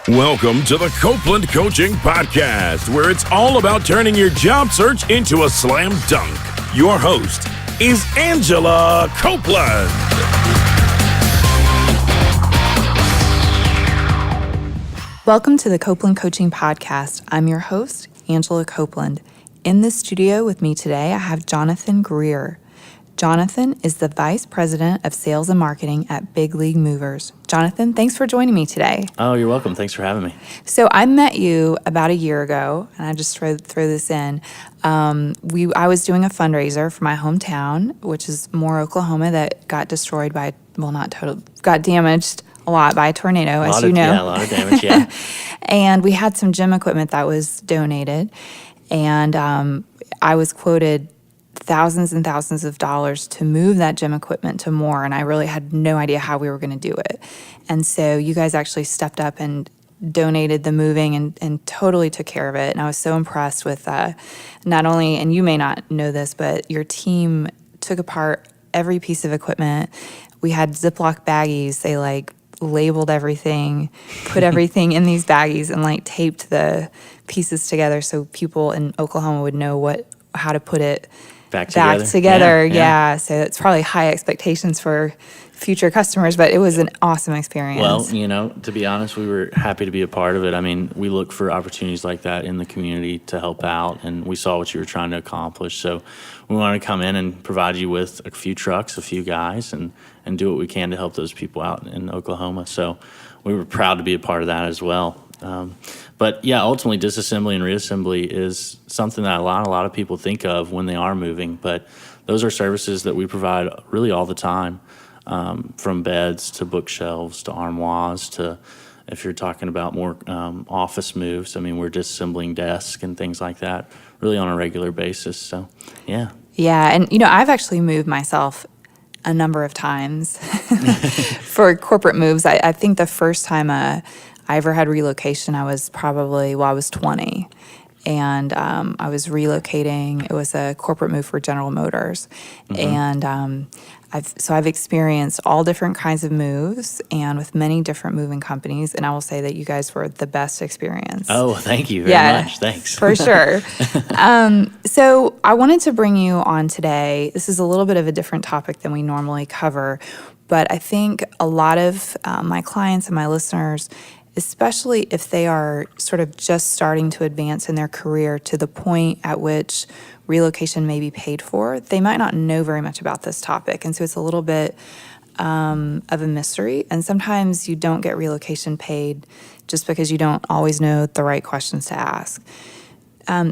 Welcome to the Copeland Coaching Podcast, where it's all about turning your job search into a slam dunk. Your host is Angela Copeland. Welcome to the Copeland Coaching Podcast. I'm your host, Angela Copeland. In the studio with me today, I have Jonathan Greer. Jonathan is the Vice President of Sales and Marketing at Big League Movers. Jonathan, thanks for joining me today. Oh, you're welcome. Thanks for having me. So I met you about a year ago, and I just throw this in. I was doing a fundraiser for my hometown, which is Moore, Oklahoma, that got destroyed by, got damaged a lot by a tornado, as you know. Yeah, a lot of damage, yeah. And we had some gym equipment that was donated, and I was quoted thousands and thousands of dollars to move that gym equipment to Moore, and I really had no idea how we were going to do it. And so you guys actually stepped up and donated the moving and totally took care of it. And I was so impressed with not only, and you may not know this, but your team took apart every piece of equipment. We had Ziploc baggies. They labeled everything, put everything in these baggies, and taped the pieces together so people in Oklahoma would know how to put it back together. Yeah. So it's probably high expectations for future customers, but it was an awesome experience. Well, to be honest, we were happy to be a part of it. I mean, we look for opportunities like that in the community to help out, and we saw what you were trying to accomplish. So we wanted to come in and provide you with a few trucks, a few guys, and do what we can to help those people out in Oklahoma. So we were proud to be a part of that as well. But yeah, ultimately disassembly and reassembly is something that a lot of people think of when they are moving, but those are services that we provide really all the time, from beds to bookshelves to armoires to, if you're talking about more office moves, I mean, we're disassembling desks and things like that really on a regular basis. So yeah. Yeah, and I've actually moved myself a number of times for corporate moves. I think the first time I ever had relocation, I was 20, and I was relocating. It was a corporate move for General Motors, and I've experienced all different kinds of moves and with many different moving companies, and I will say that you guys were the best experience. Oh, thank you very much. Thanks. For sure. So I wanted to bring you on today. This is a little bit of a different topic than we normally cover, but I think a lot of my clients and my listeners, especially if they are sort of just starting to advance in their career to the point at which relocation may be paid for, they might not know very much about this topic. And so it's a little bit of a mystery. And sometimes you don't get relocation paid just because you don't always know the right questions to ask.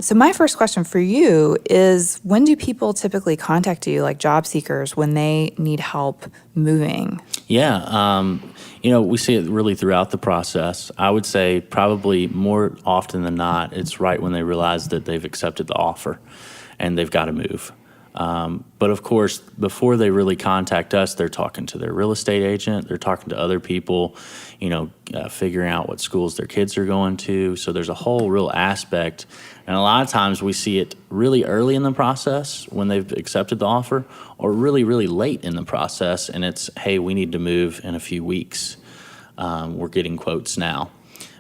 So my first question for you is, when do people typically contact you, like job seekers, when they need help moving? Yeah, we see it really throughout the process. I would say probably more often than not, it's right when they realize that they've accepted the offer and they've got to move. But of course, before they really contact us, they're talking to their real estate agent, they're talking to other people, figuring out what schools their kids are going to. So there's a whole real aspect. And a lot of times we see it really early in the process when they've accepted the offer, or really, really late in the process, and it's, hey, we need to move in a few weeks. We're getting quotes now.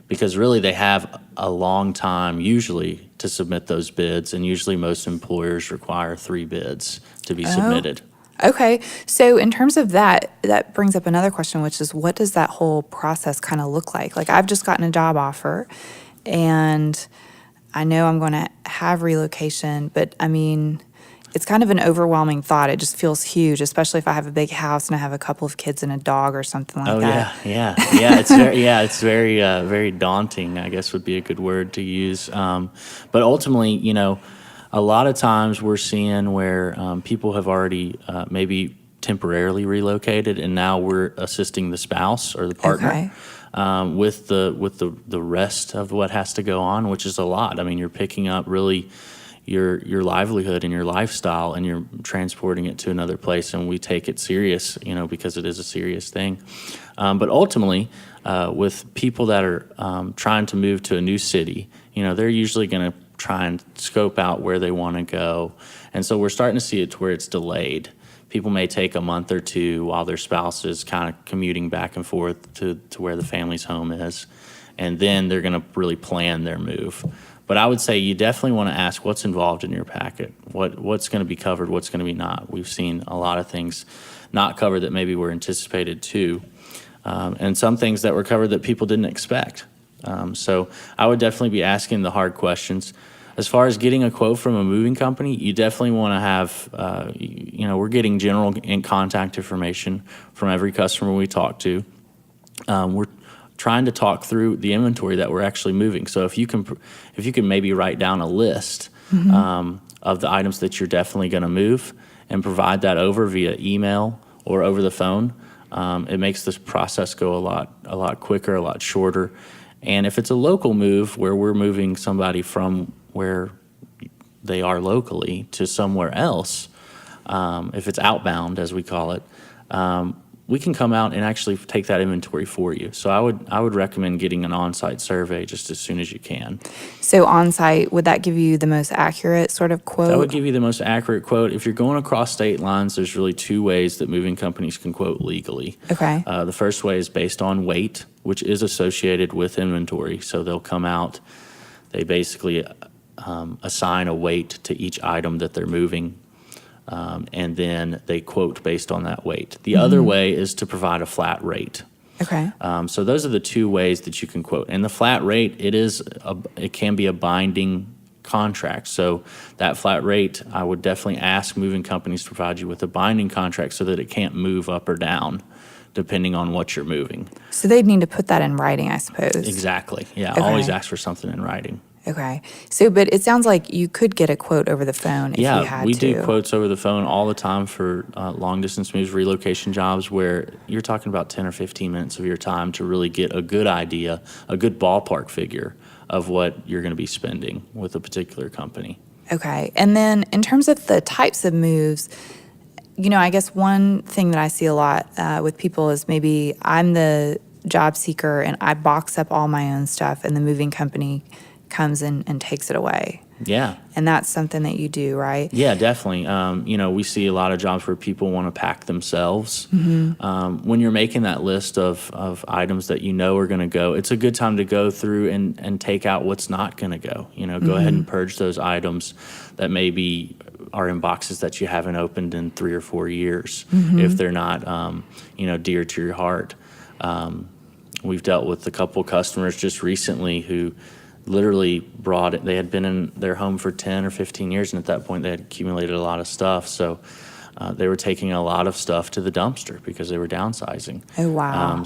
Because really they have a long time usually to submit those bids, and usually most employers require 3 bids to be submitted. Okay. So in terms of that brings up another question, which is, what does that whole process kind of look like? Like, I've just gotten a job offer, and I know I'm going to have relocation, but I mean, it's kind of an overwhelming thought. It just feels huge, especially if I have a big house and I have a couple of kids and a dog or something like that. Yeah. It's very daunting, I guess would be a good word to use. But ultimately, a lot of times we're seeing where people have already maybe temporarily relocated, and now we're assisting the spouse or the partner. With the rest of what has to go on, which is a lot. I mean, you're picking up really your livelihood and your lifestyle, and you're transporting it to another place, and we take it serious, because it is a serious thing. But ultimately, with people that are trying to move to a new city, they're usually going to try and scope out where they want to go, and so we're starting to see it to where it's delayed. People may take a month or two while their spouse is kind of commuting back and forth to where the family's home is. and then they're going to really plan their move. But I would say you definitely want to ask what's involved in your packet, what's going to be covered, what's going to be not. We've seen a lot of things not covered that maybe were anticipated too, and some things that were covered that people didn't expect. So I would definitely be asking the hard questions. As far as getting a quote from a moving company, you definitely want to have, we're getting general contact information from every customer we talk to. We're trying to talk through the inventory that we're actually moving. So if you can maybe write down a list of the items that you're definitely going to move and provide that over via email or over the phone, it makes this process go a lot quicker, a lot shorter. And if it's a local move where we're moving somebody from where they are locally to somewhere else, if it's outbound, as we call it, we can come out and actually take that inventory for you. So I would recommend getting an on-site survey just as soon as you can. So on-site, would that give you the most accurate sort of quote? That would give you the most accurate quote. If you're going across state lines, there's really two ways that moving companies can quote legally. Okay. The first way is based on weight, which is associated with inventory. So they'll come out, they basically assign a weight to each item that they're moving. And then they quote based on that weight. The other way is to provide a flat rate. Okay. So those are the two ways that you can quote. And the flat rate, it can be a binding contract. So that flat rate, I would definitely ask moving companies to provide you with a binding contract so that it can't move up or down depending on what you're moving. So they'd need to put that in writing, I suppose. Exactly. Yeah, Okay. always ask for something in writing. Okay. So, but it sounds like you could get a quote over the phone if you had Yeah, we to. do quotes over the phone all the time for long-distance moves, relocation jobs, where you're talking about 10 or 15 minutes of your time to really get a good idea, a good ballpark figure of what you're going to be spending with a particular company. Okay. And then in terms of the types of moves, I guess one thing that I see a lot with people is maybe I'm the job seeker and I box up all my own stuff and the moving company comes in and takes it away. Yeah. And that's something that you do, right? Yeah, definitely. We see a lot of jobs where people want to pack themselves. When you're making that list of items that are going to go, it's a good time to go through and take out what's not going to go. Go ahead and purge those items that maybe are in boxes that you haven't opened in 3 or 4 years if they're not, dear to your heart. We've dealt with a couple customers just recently who literally brought it. They had been in their home for 10 or 15 years, and at that point they had accumulated a lot of stuff. So they were taking a lot of stuff to the dumpster because they were downsizing. Oh, wow.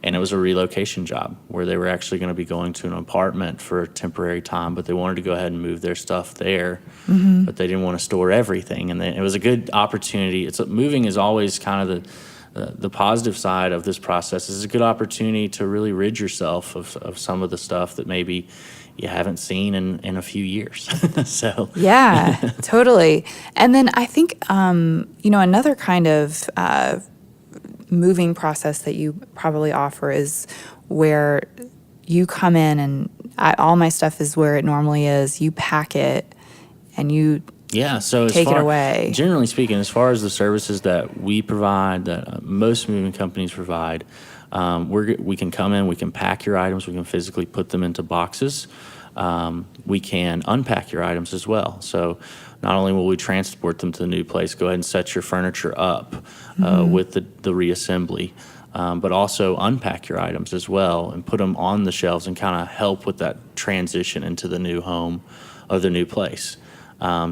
And it was a relocation job where they were actually going to be going to an apartment for a temporary time, but they wanted to go ahead and move their stuff there, but they didn't want to store everything. And then it was a good opportunity. Moving is always kind of the positive side of this process. Is a good opportunity to really rid yourself of some of the stuff that maybe you haven't seen in a few years. So yeah, totally. And then I think another kind of moving process that you probably offer is where you come in and all my stuff is where it normally is. You pack it and you so take it away. Generally speaking, as far as the services that we provide, that most moving companies provide, we can come in, we can pack your items, we can physically put them into boxes. We can unpack your items as well. So not only will we transport them to the new place, go ahead and set your furniture up with the reassembly, but also unpack your items as well and put them on the shelves and kind of help with that transition into the new home or the new place.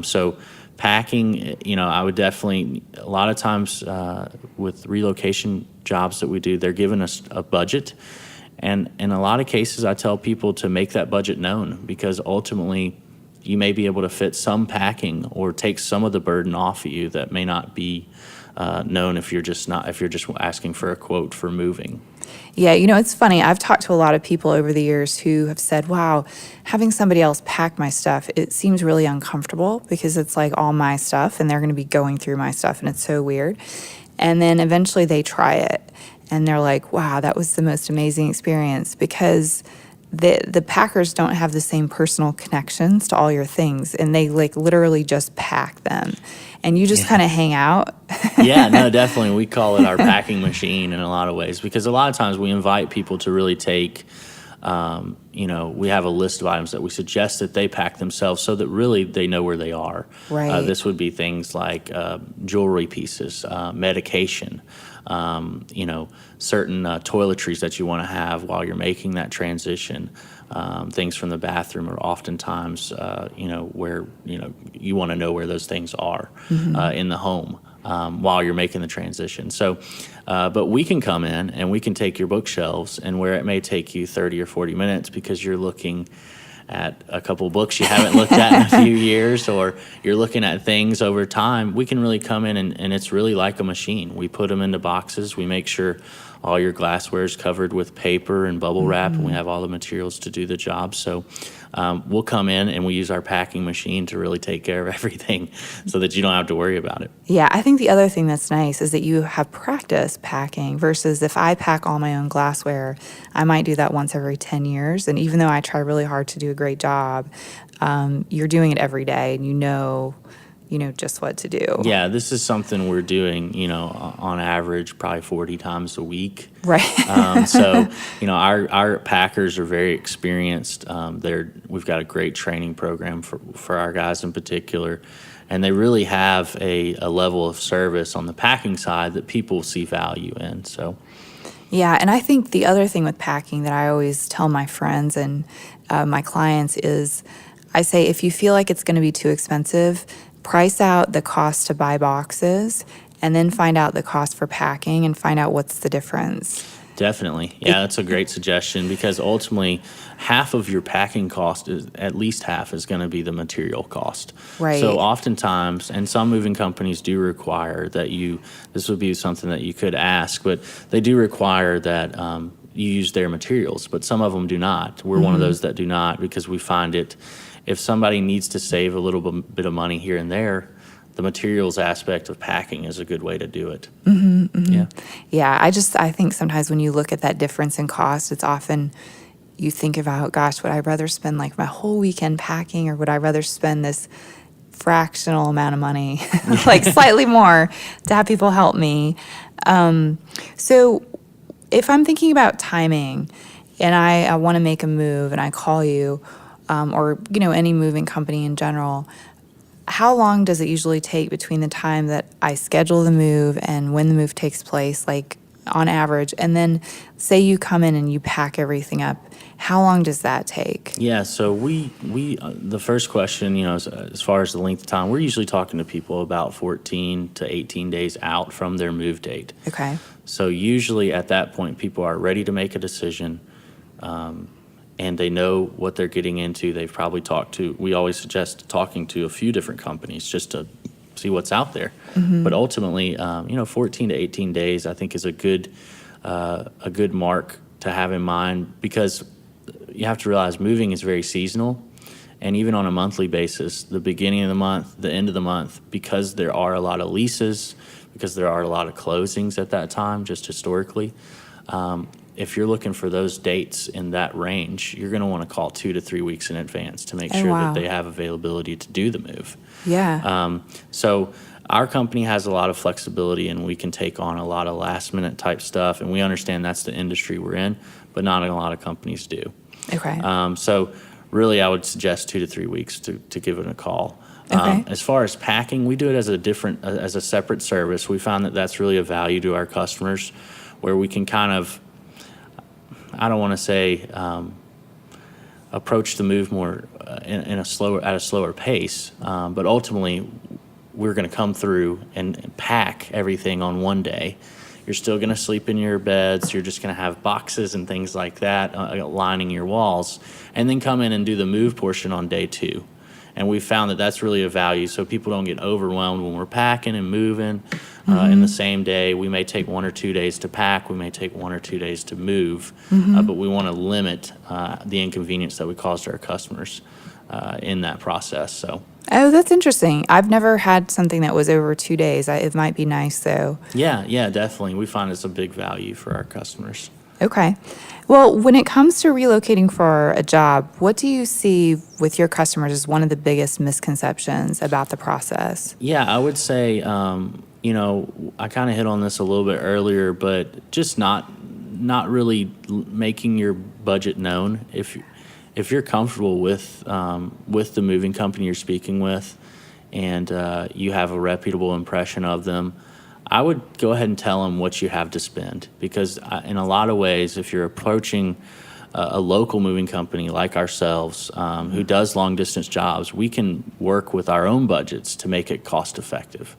So packing, I would definitely, a lot of times with relocation jobs that we do, they're giving us a budget. And in a lot of cases, I tell people to make that budget known because ultimately you may be able to fit some packing or take some of the burden off of you that may not be known if you're just asking for a quote for moving. Yeah, it's funny. I've talked to a lot of people over the years who have said, wow, having somebody else pack my stuff, it seems really uncomfortable because it's like all my stuff and they're going to be going through my stuff and it's so weird. And then eventually they try it and they're like, wow, that was the most amazing experience because the packers don't have the same personal connections to all your things and they literally just pack them. And you just kind of hang out. Yeah, no, definitely. We call it our packing machine in a lot of ways because a lot of times we invite people to really take We have a list of items that we suggest that they pack themselves so that really they know where they are. Right. This would be things like jewelry pieces, medication, certain toiletries that you want to have while you're making that transition. Things from the bathroom are oftentimes, where, you want to know where those things are in the home while you're making the transition. So, but we can come in and we can take your bookshelves, and where it may take you 30 or 40 minutes because you're looking at a couple books you haven't looked at in a few years, or you're looking at things over time, we can really come in and it's really like a machine. We put them into boxes. We make sure all your glassware is covered with paper and bubble wrap, and we have all the materials to do the job. So we'll come in and we use our packing machine to really take care of everything so that you don't have to worry about it. Yeah, I think the other thing that's nice is that you have practice packing versus if I pack all my own glassware, I might do that once every 10 years. And even though I try really hard to do a great job, you're doing it every day and you know just what to do. Yeah, this is something we're doing, on average, probably 40 times a week. Right. So, our packers are very experienced. We've got a great training program for our guys in particular, and they really have a level of service on the packing side that people see value in. So, yeah, and I think the other thing with packing that I always tell my friends and my clients is I say if you feel like it's going to be too expensive, price out the cost to buy boxes and then find out the cost for packing and find out what's the difference. Definitely. Yeah, that's a great suggestion because ultimately half of your packing cost at least half is going to be the material cost. Right. So oftentimes, and some moving companies do require that this would be something that you could ask, but they do require that you use their materials, but some of them do not. We're one of those that do not because we find it, if somebody needs to save a little bit of money here and there, the materials aspect of packing is a good way to do it. Yeah. Yeah, I think sometimes when you look at that difference in cost, it's often you think about, gosh, would I rather spend like my whole weekend packing or would I rather spend this fractional amount of money, like slightly more to have people help me? So if I'm thinking about timing and I want to make a move and I call you, or any moving company in general, how long does it usually take between the time that I schedule the move and when the move takes place, like on average? And then say you come in and you pack everything up, how long does that take? Yeah, so we the first question, as far as the length of time, we're usually talking to people about 14 to 18 days out from their move date. Okay. So usually at that point, people are ready to make a decision. And they know what they're getting into. They've probably we always suggest talking to a few different companies just to see what's out there. But ultimately, 14 to 18 days, I think is a good mark to have in mind because you have to realize moving is very seasonal. And even on a monthly basis, the beginning of the month, the end of the month, because there are a lot of leases, because there are a lot of closings at that time, just historically, if you're looking for those dates in that range, you're going to want to call 2 to 3 weeks in advance to make sure that they have availability to do the move. Yeah. So our company has a lot of flexibility and we can take on a lot of last minute type stuff, and we understand that's the industry we're in, but not a lot of companies do. Okay. So really I would suggest 2 to 3 weeks to give it a call. Okay. As far as packing, we do it as a separate service. We found that that's really a value to our customers where we can kind of, I don't want to say approach the move more at a slower pace, but ultimately we're going to come through and pack everything on one day. You're still going to sleep in your beds. You're just going to have boxes and things like that lining your walls, and then come in and do the move portion on day 2. And we found that that's really a value so people don't get overwhelmed when we're packing and moving in the same day. We may take 1 or 2 days to pack. We may take 1 or 2 days to move, but we want to limit the inconvenience that we cause to our customers in that process. So. Oh, that's interesting. I've never had something that was over 2 days. It might be nice, though. Yeah, definitely. We find it's a big value for our customers. Okay. Well, when it comes to relocating for a job, what do you see with your customers as one of the biggest misconceptions about the process? Yeah, I would say, I kind of hit on this a little bit earlier, but just not not really making your budget known. If you're comfortable with the moving company you're speaking with, and you have a reputable impression of them, I would go ahead and tell them what you have to spend, because in a lot of ways, if you're approaching a local moving company like ourselves, who does long distance jobs, we can work with our own budgets to make it cost effective.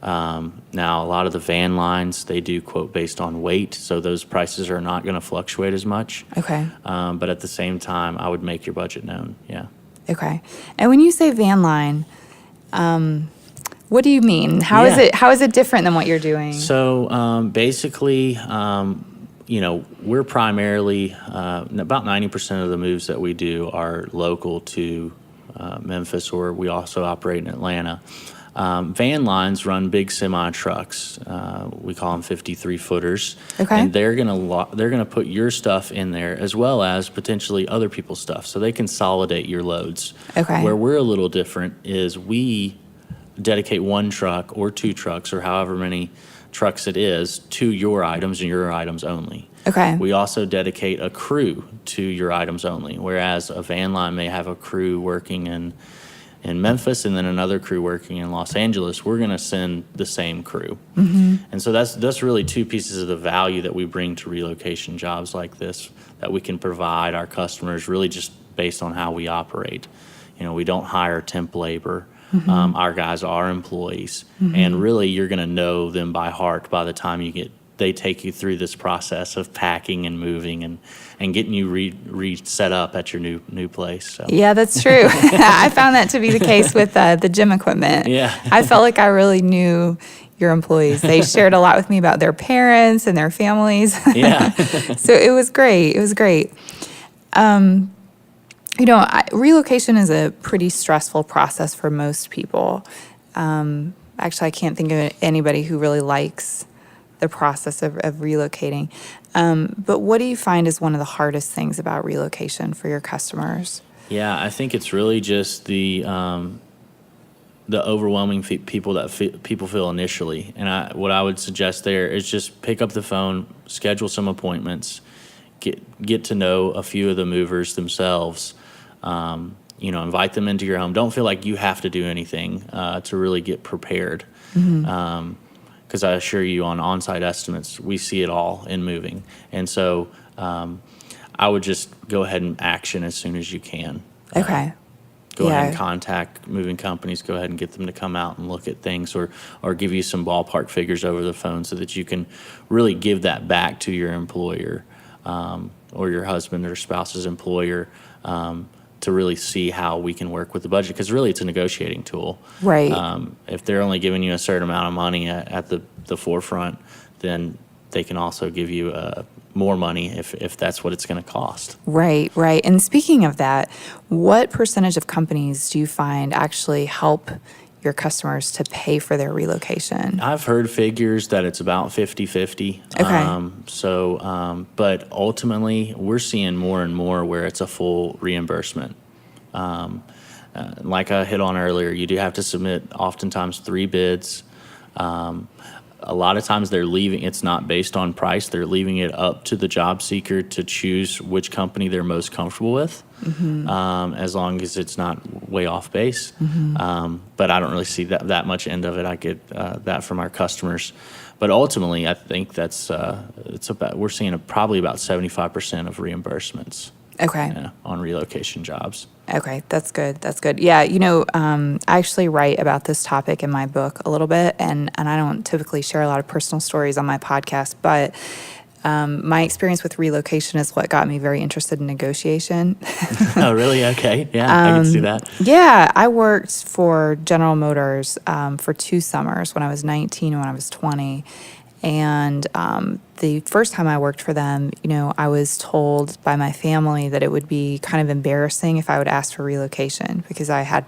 Now, a lot of the van lines, they do quote based on weight, so those prices are not going to fluctuate as much. Okay. But at the same time, I would make your budget known. Yeah. Okay. And when you say van line, what do you mean? How is it different than what you're doing? So basically, we're primarily about 90% of the moves that we do are local to Memphis, or we also operate in Atlanta. Van lines run big semi trucks. We call them 53-footers. Okay. And they're gonna put your stuff in there as well as potentially other people's stuff, so they consolidate your loads. Okay. Where we're a little different is we dedicate one truck or two trucks or however many trucks it is to your items and your items only. Okay. We also dedicate a crew to your items only, whereas a van line may have a crew working in Memphis and then another crew working in Los Angeles. We're going to send the same crew. Mm-hmm. And so that's really two pieces of the value that we bring to relocation jobs like this, that we can provide our customers really just based on how we operate. We don't hire temp labor. Mm-hmm. Our guys are employees. Mm-hmm. And really you're going to know them by heart by the time they take you through this process of packing and moving and getting you re-set up at your new place. So. Yeah, that's true. I found that to be the case with the gym equipment. Yeah. I felt like I really knew your employees. They shared a lot with me about their parents and their families. Yeah. So it was great. It was great. Relocation is a pretty stressful process for most people. Actually, I can't think of anybody who really likes the process of relocating. But what do you find is one of the hardest things about relocation for your customers? Yeah, I think it's really just the overwhelming people that people feel initially. And what I would suggest there is just pick up the phone, schedule some appointments, get to know a few of the movers themselves. Invite them into your home. Don't feel like you have to do anything to really get prepared. Mm-hmm. Because I assure you, on on-site estimates, we see it all in moving. And so I would just go ahead and action as soon as you can. Okay. Go ahead and contact moving companies. Go ahead and get them to come out and look at things, or give you some ballpark figures over the phone so that you can really give that back to your employer or your husband or spouse's employer to really see how we can work with the budget, because really it's a negotiating tool. Right. If they're only giving you a certain amount of money at the forefront, then they can also give you more money if that's what it's going to cost. Right, right. And speaking of that, what percentage of companies do you find actually help your customers to pay for their relocation? I've heard figures that it's about 50-50. Okay. But ultimately, we're seeing more and more where it's a full reimbursement. Like I hit on earlier, you do have to submit oftentimes 3 bids. A lot of times they're leaving, it's not based on price, they're leaving it up to the job seeker to choose which company they're most comfortable with, mm-hmm. As long as it's not way off base. Mm-hmm. But I don't really see that much end of it. I get that from our customers. But ultimately, I think that's we're seeing probably about 75% of reimbursements. Okay. On relocation jobs. Okay, that's good. That's good. Yeah, I actually write about this topic in my book a little bit, and I don't typically share a lot of personal stories on my podcast, but my experience with relocation is what got me very interested in negotiation. Oh, really? Okay. Yeah, I can see that. Yeah, I worked for General Motors for 2 summers when I was 19 and when I was 20. And the first time I worked for them, I was told by my family that it would be kind of embarrassing if I would ask for relocation because I had,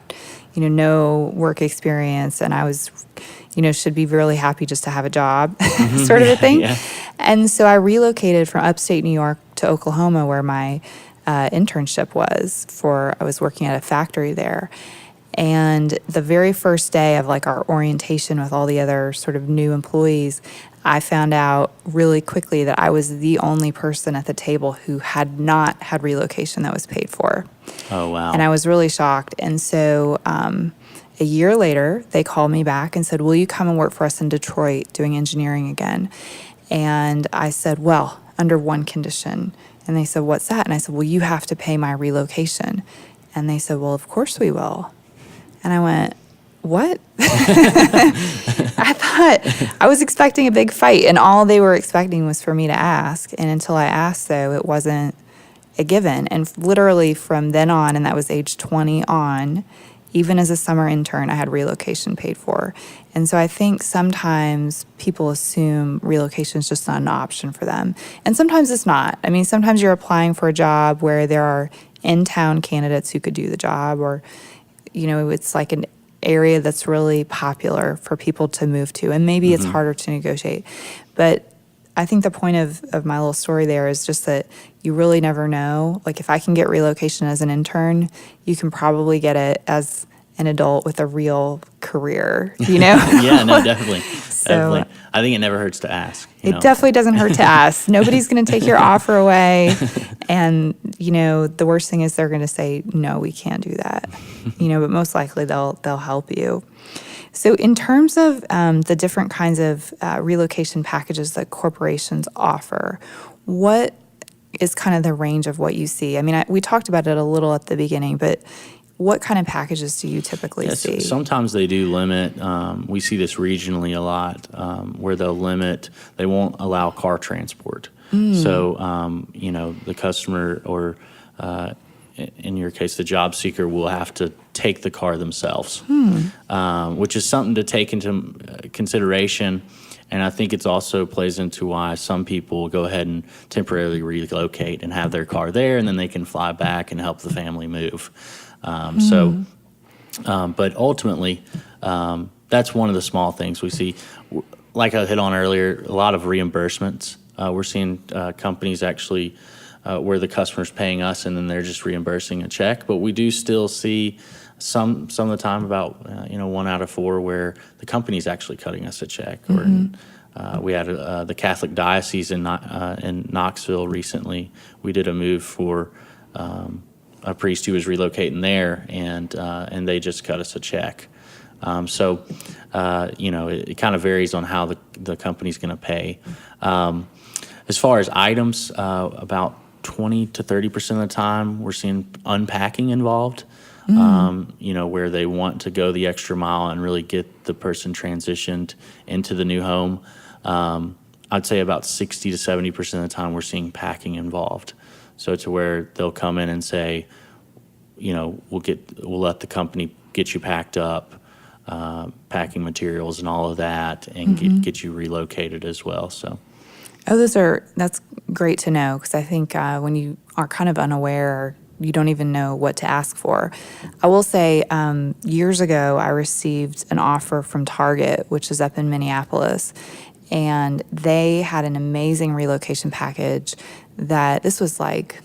no work experience and I was, should be really happy just to have a job, sort of a thing. Yeah. And so I relocated from upstate New York to Oklahoma where my internship was I was working at a factory there. And the very first day of like our orientation with all the other sort of new employees, I found out really quickly that I was the only person at the table who had not had relocation that was paid for. Oh, wow. And I was really shocked. And so a year later, they called me back and said, will you come and work for us in Detroit doing engineering again? And I said, well, under one condition. And they said, what's that? And I said, well, you have to pay my relocation. And they said, well, of course we will. And I went, what? I thought I was expecting a big fight, and all they were expecting was for me to ask. And until I asked, though, it wasn't a given. And literally from then on, and that was age 20 on, even as a summer intern, I had relocation paid for. And so I think sometimes people assume relocation is just not an option for them. And sometimes it's not. I mean, sometimes you're applying for a job where there are in-town candidates who could do the job, or, you know, it's like an area that's really popular for people to move to. And maybe it's harder to negotiate. But I think the point of my little story there is just that you really never know. Like, if I can get relocation as an intern, you can probably get it as an adult with a real career, you know? Yeah, no, definitely. So, Definitely. I think it never hurts to ask. It definitely doesn't hurt to ask. Nobody's going to take your offer away. And, you know, the worst thing is they're going to say, no, we can't do that. You know, but most likely they'll help you. So in terms of the different kinds of relocation packages that corporations offer, what is kind of the range of what you see? I mean, we talked about it a little at the beginning, but what kind of packages do you typically see? Sometimes they do limit. We see this regionally a lot, where they'll limit. They won't allow car transport. So, you know, the customer, or in your case, the job seeker, will have to take the car themselves, which is something to take into consideration. And I think it's also plays into why some people go ahead and temporarily relocate and have their car there, and then they can fly back and help the family move. But ultimately, that's one of the small things we see. Like I hit on earlier, a lot of reimbursements. We're seeing companies actually where the customer's paying us and then they're just reimbursing a check. But we do still see some of the time, about 1 out of 4, where the company's actually cutting us a check. Or we had the Catholic Diocese in Knoxville recently. We did a move for a priest who was relocating there, and they just cut us a check. So it kind of varies on how the company's going to pay. As far as items, about 20 to 30% of the time, we're seeing unpacking involved. Where they want to go the extra mile and really get the person transitioned into the new home. I'd say about 60 to 70% of the time we're seeing packing involved. So to where they'll come in and say, we'll let the company get you packed up, packing materials and all of that, and get you relocated as well. So. Oh, that's great to know, because I think when you are kind of unaware, you don't even know what to ask for. I will say, years ago, I received an offer from Target, which is up in Minneapolis, and they had an amazing relocation package this was like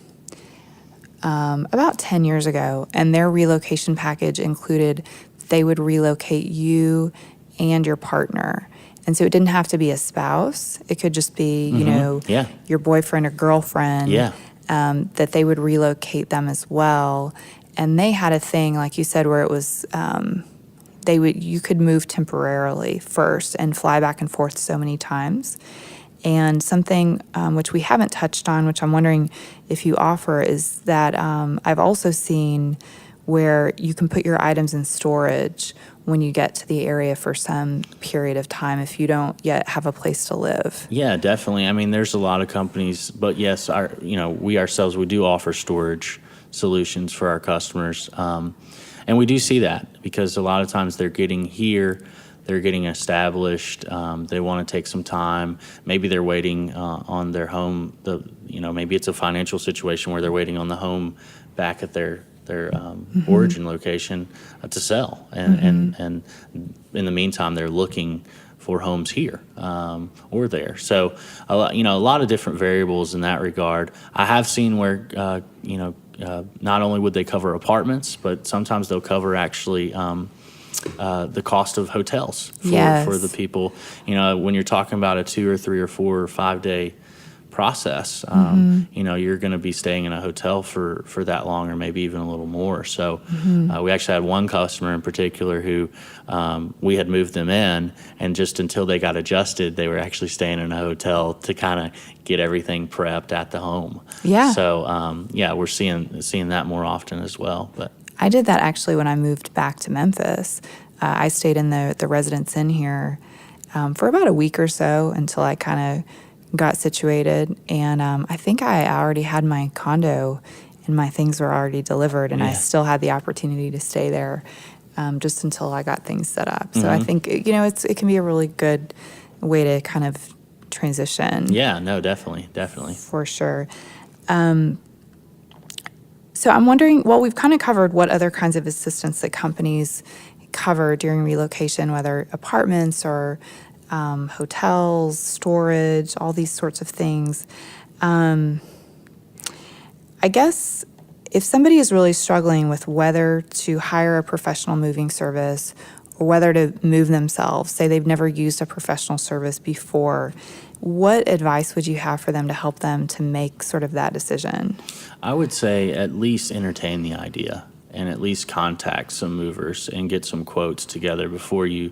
about 10 years ago, and their relocation package included they would relocate you and your partner. And so it didn't have to be a spouse. It could just be, your boyfriend or girlfriend. Yeah. That they would relocate them as well. And they had a thing, like you said, where it was you could move temporarily first and fly back and forth so many times. And something which we haven't touched on, which I'm wondering if you offer, is that I've also seen where you can put your items in storage when you get to the area for some period of time if you don't yet have a place to live. Yeah, definitely. I mean, there's a lot of companies, but yes, we ourselves, we do offer storage solutions for our customers. And we do see that because a lot of times they're getting here, they're getting established, they want to take some time. Maybe they're waiting on their home, maybe it's a financial situation where they're waiting on the home back at their origin location to sell, and in the meantime they're looking for homes here or there. So a lot of different variables in that regard. I have seen where not only would they cover apartments, but sometimes they'll cover actually the cost of hotels for the people. When you're talking about a 2 or 3 or 4 or 5 day process, you're going to be staying in a hotel for that long, or maybe even a little more. So we actually had one customer in particular who we had moved them in, and just until they got adjusted, they were actually staying in a hotel to kind of get everything prepped at the home. Yeah. So we're seeing that more often as well. But I did that actually when I moved back to Memphis. I stayed in the Residence Inn here for about a week or so until I kind of got situated. And I think I already had my condo and my things were already delivered, and I still had the opportunity to stay there just until I got things set up. So I think, it can be a really good way to kind of transition. Yeah, no, definitely. For sure. So I'm wondering, well, we've kind of covered what other kinds of assistance that companies cover during relocation, whether apartments or hotels, storage, all these sorts of things. I guess if somebody is really struggling with whether to hire a professional moving service or whether to move themselves, say they've never used a professional service before, what advice would you have for them to help them to make sort of that decision? I would say at least entertain the idea and at least contact some movers and get some quotes together before you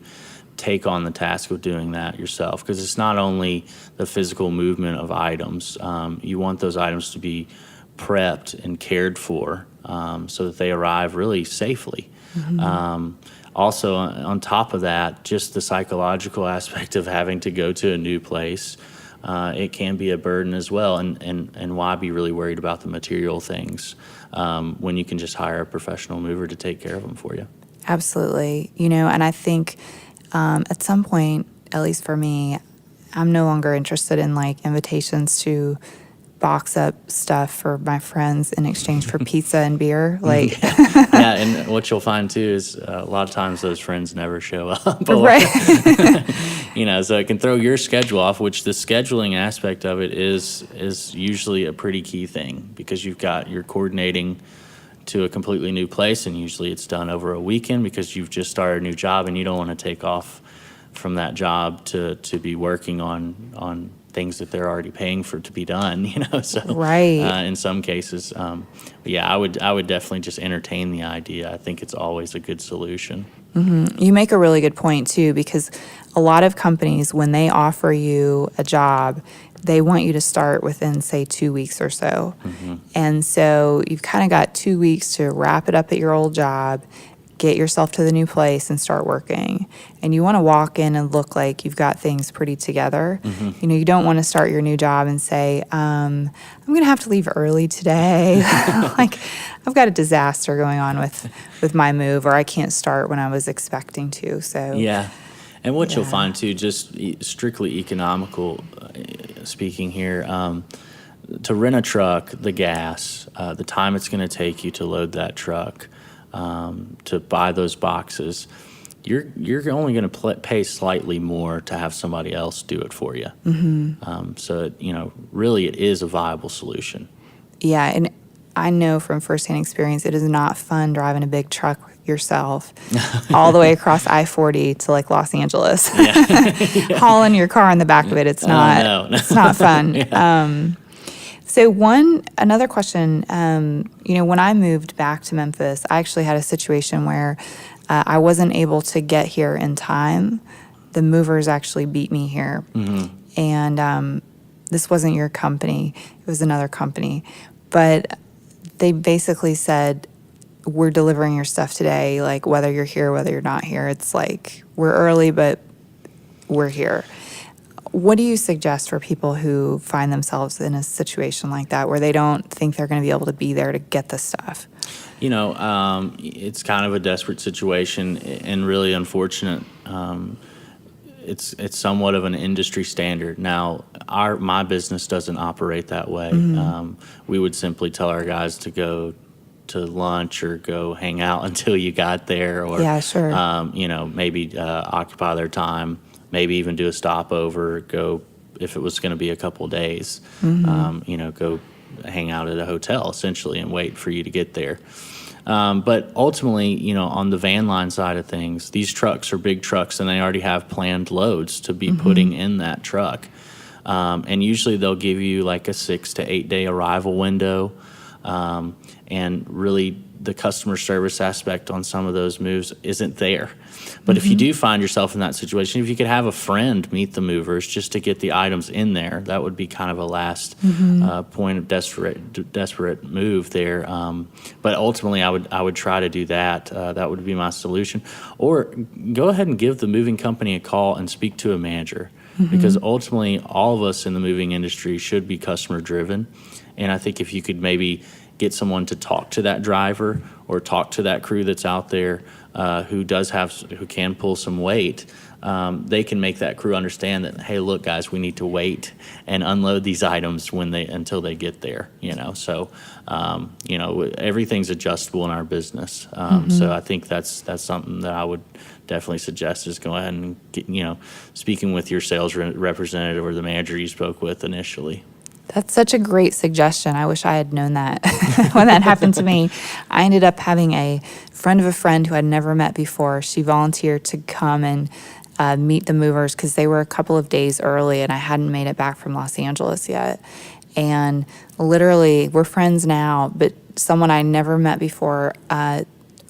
take on the task of doing that yourself, because it's not only the physical movement of items. You want those items to be prepped and cared for so that they arrive really safely. Also, on top of that, just the psychological aspect of having to go to a new place, it can be a burden as well. And why be really worried about the material things when you can just hire a professional mover to take care of them for you? Absolutely. And I think at some point, at least for me, I'm no longer interested in like invitations to box up stuff for my friends in exchange for pizza and beer. Like, yeah, and what you'll find too is a lot of times those friends never show up. Right. So it can throw your schedule off, which the scheduling aspect of it is usually a pretty key thing, because you're coordinating to a completely new place, and usually it's done over a weekend because you've just started a new job and you don't want to take off from that job to be working on things that they're already paying for to be done, so right. In some cases, I would definitely just entertain the idea. I think it's always a good solution. You make a really good point too, because a lot of companies, when they offer you a job, they want you to start within, say, 2 weeks or so. And so you've kind of got 2 weeks to wrap it up at your old job, get yourself to the new place and start working. And you want to walk in and look like you've got things pretty together. You don't want to start your new job and say, I'm going to have to leave early today. Like, I've got a disaster going on with my move, or I can't start when I was expecting to. So yeah. And what you'll find too, just strictly economical speaking here, to rent a truck, the gas, the time it's going to take you to load that truck, to buy those boxes, you're only going to pay slightly more to have somebody else do it for you. So really it is a viable solution. Yeah, and I know from firsthand experience, it is not fun driving a big truck yourself all the way across I-40 to like Los Angeles. Hauling your car in the back of it, it's not no. It's not fun. So another question, when I moved back to Memphis, I actually had a situation where I wasn't able to get here in time. The movers actually beat me here. And this wasn't your company, it was another company. But they basically said, we're delivering your stuff today, like whether you're here, whether you're not here. It's like, we're early, but we're here. What do you suggest for people who find themselves in a situation like that, where they don't think they're going to be able to be there to get the stuff? It's kind of a desperate situation and really unfortunate. It's somewhat of an industry standard. Now, my business doesn't operate that way. We would simply tell our guys to go to lunch or go hang out until you got there, or maybe occupy their time, maybe even do a stopover, go if it was going to be a couple days, go hang out at a hotel essentially and wait for you to get there. But ultimately, on the van line side of things, these trucks are big trucks and they already have planned loads to be putting in that truck. And usually they'll give you like a 6 to 8 day arrival window. And really the customer service aspect on some of those moves isn't there. But if you do find yourself in that situation, if you could have a friend meet the movers just to get the items in there, that would be kind of a last point of desperate move there. But ultimately, I would try to do that. That would be my solution. Or go ahead and give the moving company a call and speak to a manager. Because ultimately, all of us in the moving industry should be customer driven. And I think if you could maybe get someone to talk to that driver or talk to that crew that's out there who can pull some weight, they can make that crew understand that, hey, look, guys, we need to wait and unload these items until they get there. So everything's adjustable in our business. So I think that's something that I would definitely suggest is go ahead and get, speaking with your sales representative or the manager you spoke with initially. That's such a great suggestion. I wish I had known that when that happened to me. I ended up having a friend of a friend who I'd never met before. She volunteered to come and meet the movers because they were a couple of days early and I hadn't made it back from Los Angeles yet. And literally, we're friends now, but someone I never met before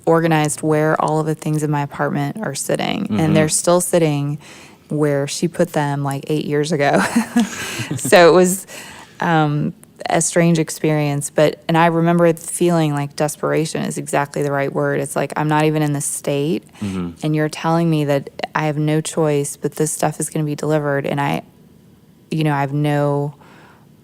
organized where all of the things in my apartment are sitting. And they're still sitting where she put them like 8 years ago. So it was a strange experience, and I remember feeling like desperation is exactly the right word. It's like, I'm not even in the state and you're telling me that I have no choice, but this stuff is going to be delivered and I have no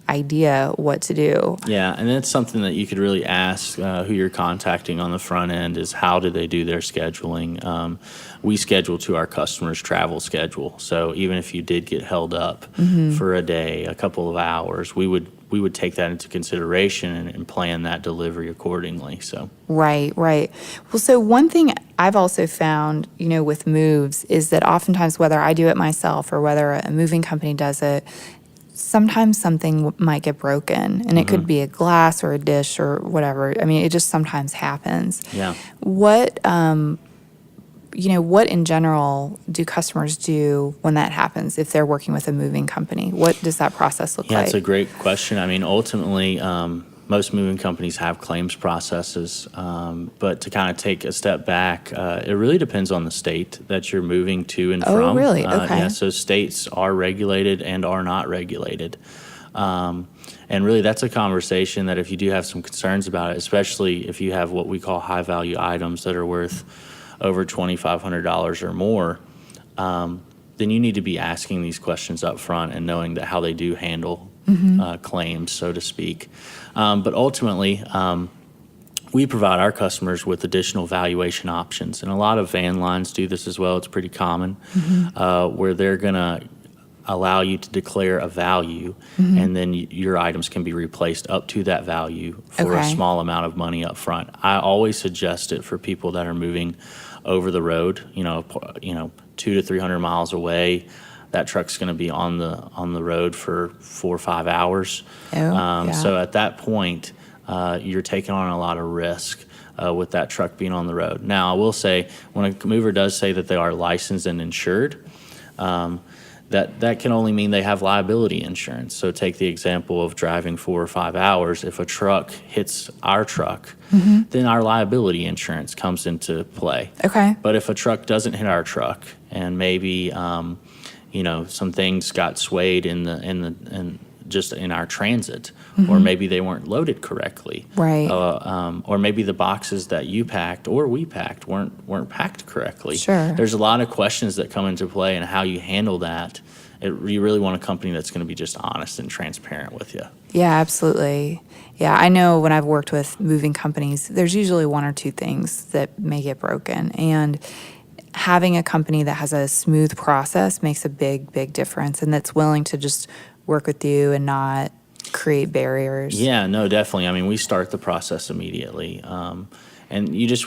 idea what to do. Yeah, and that's something that you could really ask who you're contacting on the front end is how do they do their scheduling? We schedule to our customers' travel schedule. So even if you did get held up for a day, a couple of hours, we would take that into consideration and plan that delivery accordingly. So Right. Well, so one thing I've also found, with moves is that oftentimes whether I do it myself or whether a moving company does it, sometimes something might get broken, and it could be a glass or a dish or whatever. I mean, it just sometimes happens. yeah. What in general do customers do when that happens if they're working with a moving company? What does that process look like? Yeah, it's a great question. I mean, ultimately, most moving companies have claims processes, but to kind of take a step back, it really depends on the state that you're moving to and from. Oh, really? Okay. Yeah, so states are regulated and are not regulated. And really, that's a conversation that if you do have some concerns about it, especially if you have what we call high-value items that are worth over $2,500 or more, then you need to be asking these questions up front and knowing that how they do handle claims, so to speak. But ultimately, we provide our customers with additional valuation options. And a lot of van lines do this as well. It's pretty common where they're going to allow you to declare a value, and then your items can be replaced up to that value for a small amount of money up front. I always suggest it for people that are moving over the road, 200 to 300 miles away. That truck's going to be on the road for 4 or 5 hours. So at that point, you're taking on a lot of risk with that truck being on the road. Now, I will say, when a mover does say that they are licensed and insured, that can only mean they have liability insurance. So take the example of driving 4 or 5 hours. If a truck hits our truck, then our liability insurance comes into play. Okay. But if a truck doesn't hit our truck and maybe some things got swayed in just in our transit, or maybe they weren't loaded correctly, Right. Or maybe the boxes that you packed or we packed weren't packed correctly. Sure. There's a lot of questions that come into play, and how you handle that. You really want a company that's going to be just honest and transparent with you. Yeah, absolutely. Yeah, I know when I've worked with moving companies, there's usually one or two things that may get broken, and having a company that has a smooth process makes a big, big difference, and that's willing to just work with you and not create barriers. Yeah, no, definitely. I mean, we start the process immediately. And you just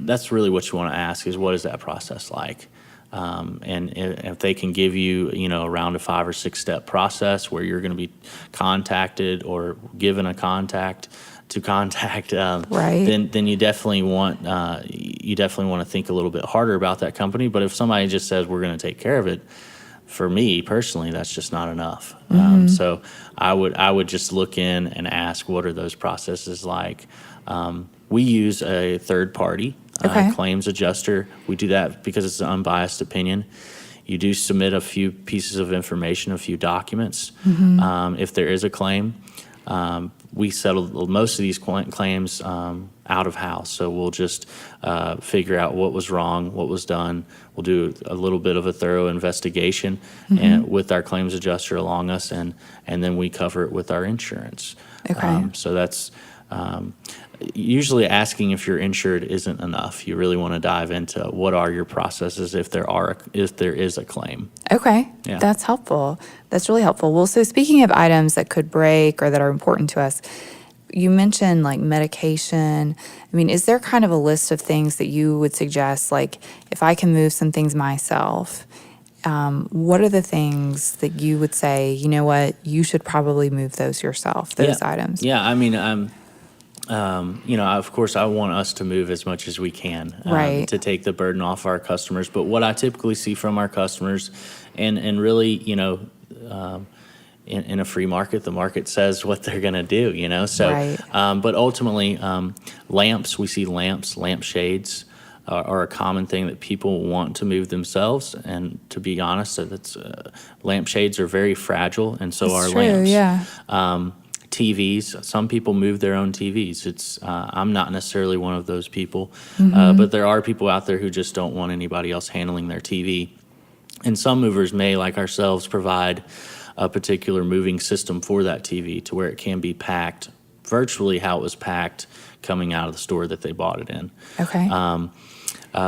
that's really what you want to ask is, what is that process like? And if they can give you, around a 5 or 6 step process where you're going to be contacted or given a contact to contact, Right. then you definitely want to think a little bit harder about that company. But if somebody just says we're going to take care of it, for me personally, that's just not enough. So I would just look in and ask, what are those processes like? We use a third party Okay. claims adjuster. We do that because it's an unbiased opinion. You do submit a few pieces of information, a few documents. If there is a claim, we settle most of these claims out of house. So we'll just figure out what was wrong, what was done. We'll do a little bit of a thorough investigation and with our claims adjuster along us, and then we cover it with our insurance. Okay. So that's usually asking if you're insured isn't enough. You really want to dive into what are your processes if there is a claim. Okay. Yeah. That's helpful. That's really helpful. Well, so speaking of items that could break or that are important to us, you mentioned like medication. I mean, is there kind of a list of things that you would suggest, like if I can move some things myself, what are the things that you would say, you know what, you should probably move those yourself, those items? Yeah, I mean, of course, I want us to move as much as we can Right. to take the burden off our customers. But what I typically see from our customers, and really, in a free market, the market says what they're going to do, So, Right. But ultimately, lamps, we see lampshades are a common thing that people want to move themselves. And to be honest, lampshades are very fragile, and so That's are true, lamps. yeah. TVs. Some people move their own TVs. I'm not necessarily one of those people, but there are people out there who just don't want anybody else handling their TV. And some movers may, like ourselves, provide a particular moving system for that TV to where it can be packed virtually how it was packed coming out of the store that they bought it in. Okay.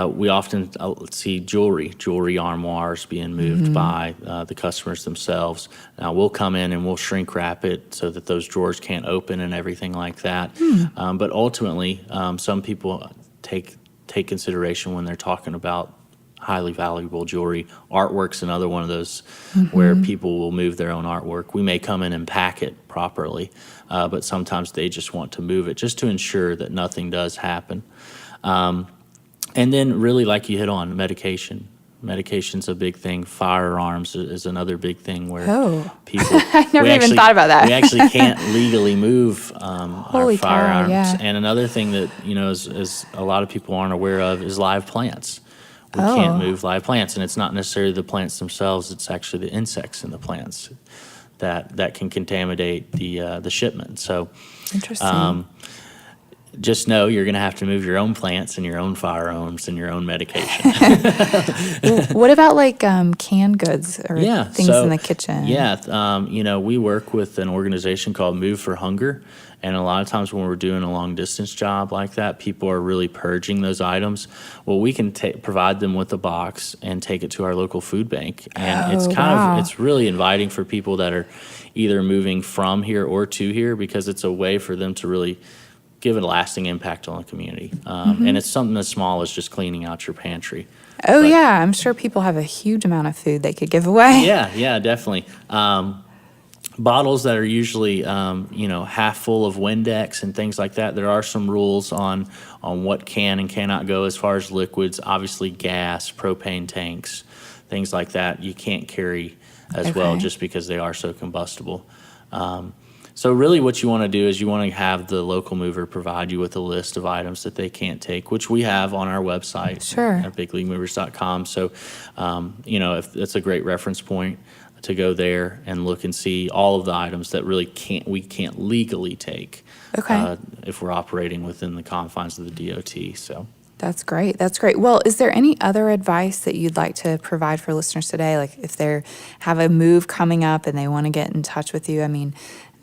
We often see jewelry armoires being moved by the customers themselves. Now, we'll come in and we'll shrink wrap it so that those drawers can't open and everything like that. But ultimately, some people take consideration when they're talking about highly valuable jewelry. Artwork's another one of those where people will move their own artwork. We may come in and pack it properly, but sometimes they just want to move it just to ensure that nothing does happen. And then really, like you hit on, medication. Medication's a big thing. Firearms is another big thing where people... I never even thought about that. We actually can't legally move our Holy cow, firearms. yeah. And another thing that, is a lot of people aren't aware of is live plants. We can't move live plants, and it's not necessarily the plants themselves. It's actually the insects in the plants that can contaminate the shipment. So Interesting. just know you're going to have to move your own plants and your own firearms and your own medication. What about like canned goods or things so, in the kitchen? Yeah, we work with an organization called Move for Hunger, and a lot of times when we're doing a long distance job like that, people are really purging those items. Well, we can provide them with a box and take it to our local food bank, and it's really inviting for people that are either moving from here or to here, because it's a way for them to really give a lasting impact on the community. And it's something as small as just cleaning out your pantry. Yeah, I'm sure people have a huge amount of food they could give away. Yeah, definitely. Bottles that are usually, half full of Windex and things like that. There are some rules on what can and cannot go as far as liquids. Obviously, gas, propane tanks, things like that. You can't carry as well just because they are so combustible. So really what you want to do is you want to have the local mover provide you with a list of items that they can't take, which we have on our website at bigleaguemovers.com. So, if it's a great reference point to go there and look and see all of the items that really we can't legally take if we're operating within the confines of the DOT. So. That's great. That's great. Well, is there any other advice that you'd like to provide for listeners today? Like if they have a move coming up and they want to get in touch with you, I mean,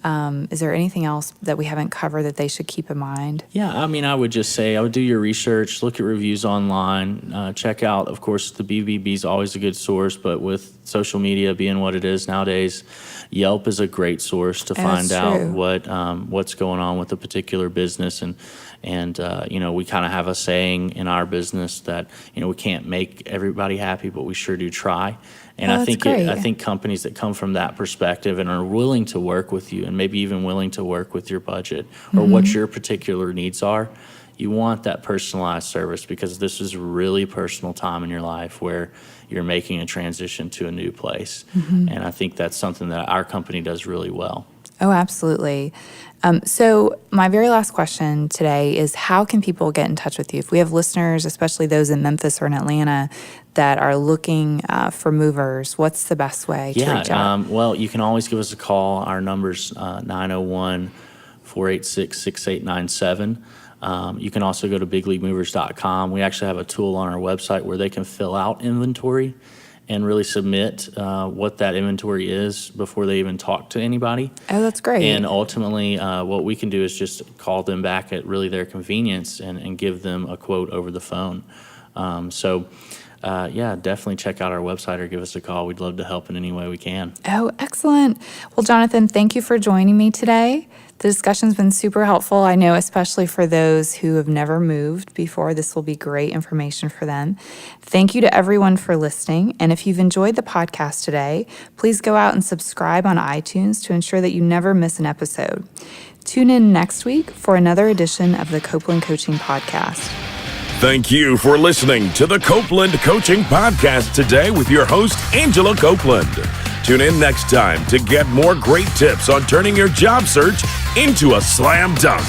Is there anything else that we haven't covered that they should keep in mind? Yeah, I mean, I would just say I would do your research, look at reviews online, check out, of course, the BBB is always a good source, but with social media being what it is nowadays, Yelp is a great source to find out what's going on with a particular business. And we kind of have a saying in our business that, we can't make everybody happy, but we sure do try. And I think companies that come from that perspective and are willing to work with you and maybe even willing to work with your budget or what your particular needs are, you want that personalized service because this is a really personal time in your life where you're making a transition to a new place. And I think that's something that our company does really well. Oh, absolutely. So my very last question today is, how can people get in touch with you? If we have listeners, especially those in Memphis or in Atlanta, that are looking for movers, what's the best way to reach out? Well, you can always give us a call. Our number's 901-486-6897. You can also go to bigleaguemovers.com. We actually have a tool on our website where they can fill out inventory and really submit what that inventory is before they even talk to anybody. Oh, that's great. And ultimately, what we can do is just call them back at really their convenience and give them a quote over the phone. Definitely check out our website or give us a call. We'd love to help in any way we can. Oh, excellent. Well, Jonathan, thank you for joining me today. The discussion's been super helpful. I know, especially for those who have never moved before, this will be great information for them. Thank you to everyone for listening. And if you've enjoyed the podcast today, please go out and subscribe on iTunes to ensure that you never miss an episode. Tune in next week for another edition of the Copeland Coaching Podcast. Thank you for listening to the Copeland Coaching Podcast today with your host, Angela Copeland. Tune in next time to get more great tips on turning your job search into a slam dunk.